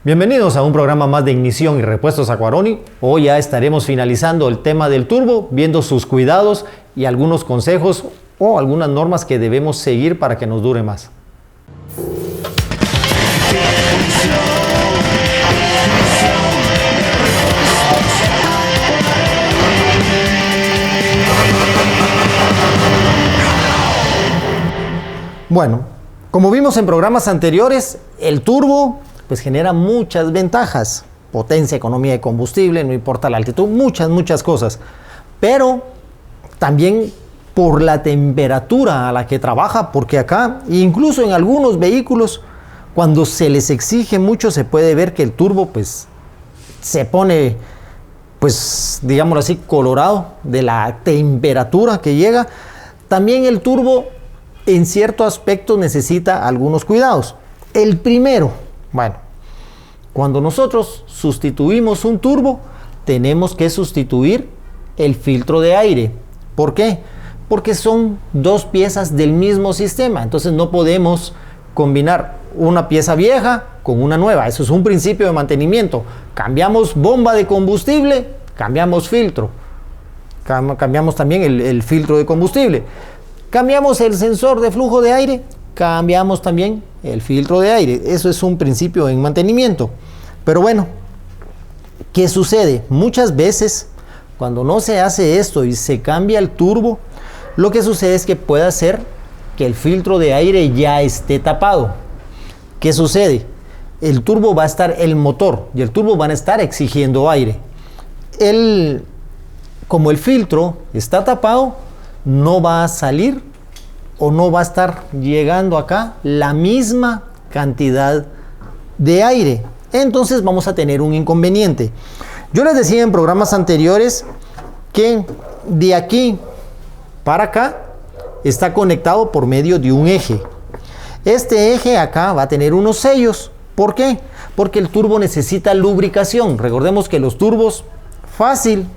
Bienvenidos a un programa más de ignición y repuestos Aquaroni. Hoy ya estaremos finalizando el tema del turbo, viendo sus cuidados y algunos consejos o algunas normas que debemos seguir para que nos dure más. Bueno, como vimos en programas anteriores, el turbo pues genera muchas ventajas. Potencia, economía de combustible, no importa la altitud, muchas cosas. Pero también por la temperatura a la que trabaja, porque acá, incluso en algunos vehículos, cuando se les exige mucho, se puede ver que el turbo pues se pone, pues digámoslo así, colorado de la temperatura que llega. También el turbo en cierto aspecto necesita algunos cuidados. El primero, bueno, cuando nosotros sustituimos un turbo, tenemos que sustituir el filtro de aire. ¿Por qué? Porque son dos piezas del mismo sistema, entonces no podemos combinar una pieza vieja con una nueva. Eso es un principio de mantenimiento. Cambiamos bomba de combustible, cambiamos filtro. Cambiamos también el filtro de combustible. Cambiamos el sensor de flujo de aire, cambiamos también el filtro de aire. Eso es un principio en mantenimiento. Pero bueno, ¿qué sucede? Muchas veces, cuando no se hace esto y se cambia el turbo, lo que sucede es que puede ser que el filtro de aire ya esté tapado. ¿Qué sucede? El turbo va a estar, el motor y el turbo van a estar exigiendo aire. Como el filtro está tapado, no va a salir o no va a estar llegando acá la misma cantidad de aire. Entonces vamos a tener un inconveniente. Yo les decía en programas anteriores que de aquí para acá está conectado por medio de un eje. Este eje acá va a tener unos sellos. ¿Por qué? Porque el turbo necesita lubricación. Recordemos que los turbos fácil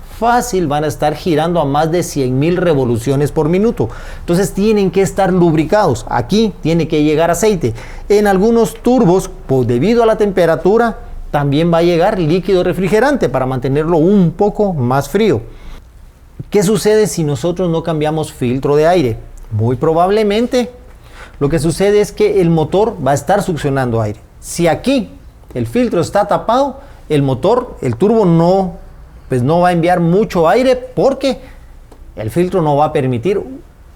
van a estar girando a más de 100,000 revoluciones por minuto. Entonces tienen que estar lubricados. Aquí tiene que llegar aceite. En algunos turbos, pues debido a la temperatura, también va a llegar líquido refrigerante para mantenerlo un poco más frío. ¿Qué sucede si nosotros no cambiamos filtro de aire? Muy probablemente lo que sucede es que el motor va a estar succionando aire. Si aquí el filtro está tapado, el motor, el turbo no va a enviar mucho aire porque el filtro no va a permitir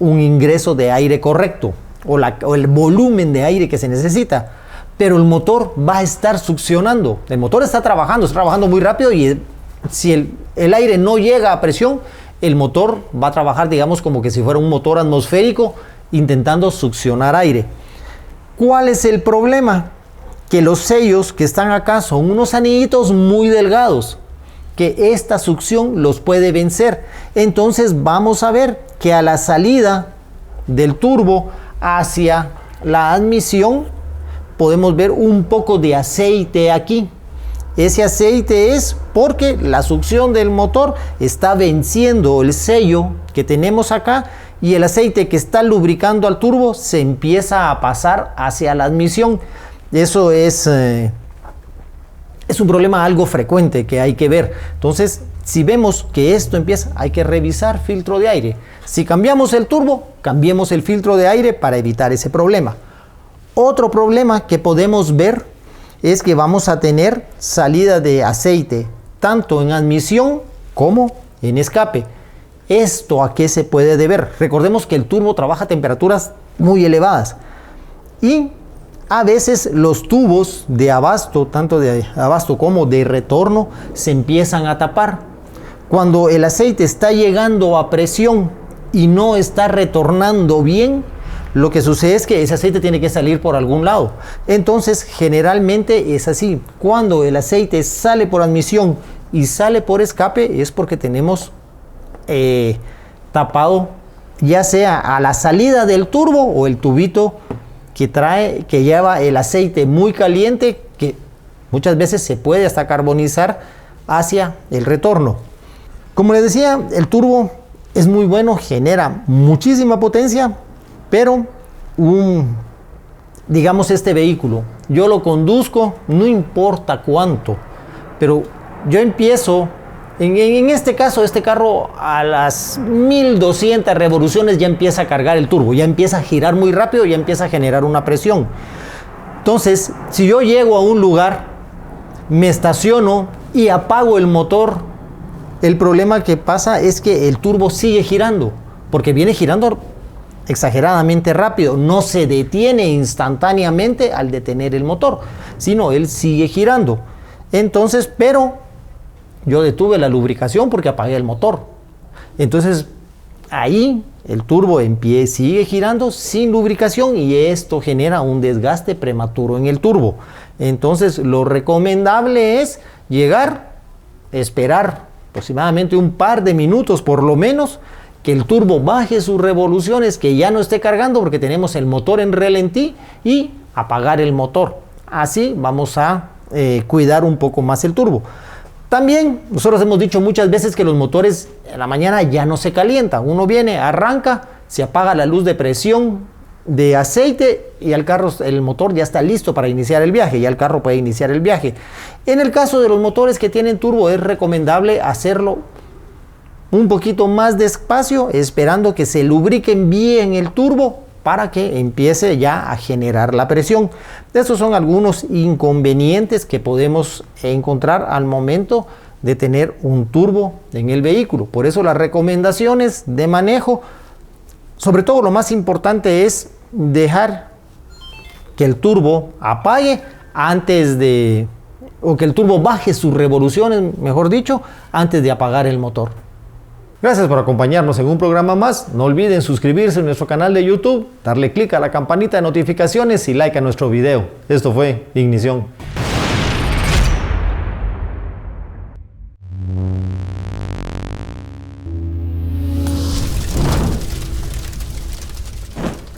un ingreso de aire correcto o el volumen de aire que se necesita. Pero el motor va a estar succionando. El motor está trabajando muy rápido y si el aire no llega a presión, el motor va a trabajar, digamos, como que si fuera un motor atmosférico intentando succionar aire. ¿Cuál es el problema? Que los sellos que están acá son unos anillitos muy delgados, que esta succión los puede vencer. Entonces vamos a ver que a la salida del turbo hacia la admisión podemos ver un poco de aceite aquí. Ese aceite es porque la succión del motor está venciendo el sello que tenemos acá y el aceite que está lubricando al turbo se empieza a pasar hacia la admisión. Eso es un problema algo frecuente que hay que ver. Entonces, si vemos que esto empieza, hay que revisar filtro de aire. Si cambiamos el turbo, cambiemos el filtro de aire para evitar ese problema. Otro problema que podemos ver es que vamos a tener salida de aceite tanto en admisión como en escape. ¿Esto a qué se puede deber? Recordemos que el turbo trabaja a temperaturas muy elevadas y a veces los tubos de abasto, tanto de abasto como de retorno, se empiezan a tapar. Cuando el aceite está llegando a presión y no está retornando bien, lo que sucede es que ese aceite tiene que salir por algún lado. Entonces, generalmente es así. Cuando el aceite sale por admisión y sale por escape, es porque tenemos tapado ya sea a la salida del turbo o el tubito que lleva el aceite muy caliente, que muchas veces se puede hasta carbonizar hacia el retorno. Como les decía, el turbo es muy bueno, genera muchísima potencia, pero digamos, este vehículo, yo lo conduzco, no importa cuánto, pero yo empiezo, en este caso, este carro a las 1200 revoluciones ya empieza a cargar el turbo, ya empieza a girar muy rápido, ya empieza a generar una presión. Entonces, si yo llego a un lugar, me estaciono y apago el motor, el problema que pasa es que el turbo sigue girando, porque viene girando exageradamente rápido, no se detiene instantáneamente al detener el motor, sino él sigue girando. Entonces, pero yo detuve la lubricación porque apagué el motor. Entonces, ahí el turbo sigue girando sin lubricación y esto genera un desgaste prematuro en el turbo. Entonces, lo recomendable es llegar, esperar aproximadamente un par de minutos por lo menos, que el turbo baje sus revoluciones, que ya no esté cargando porque tenemos el motor en ralentí, y apagar el motor. Así vamos a cuidar un poco más el turbo. También nosotros hemos dicho muchas veces que los motores en la mañana ya no se calientan. Uno viene, arranca, se apaga la luz de presión de aceite y el motor ya está listo para iniciar el viaje, ya el carro puede iniciar el viaje. En el caso de los motores que tienen turbo es recomendable hacerlo un poquito más despacio, esperando que se lubriquen bien el turbo para que empiece ya a generar la presión. Estos son algunos inconvenientes que podemos encontrar al momento de tener un turbo en el vehículo. Por eso las recomendaciones de manejo, sobre todo lo más importante es dejar que el turbo apague o que el turbo baje sus revoluciones, mejor dicho, antes de apagar el motor. Gracias por acompañarnos en un programa más. No olviden suscribirse a nuestro canal de YouTube, darle clic a la campanita de notificaciones y like a nuestro video. Esto fue Ignición.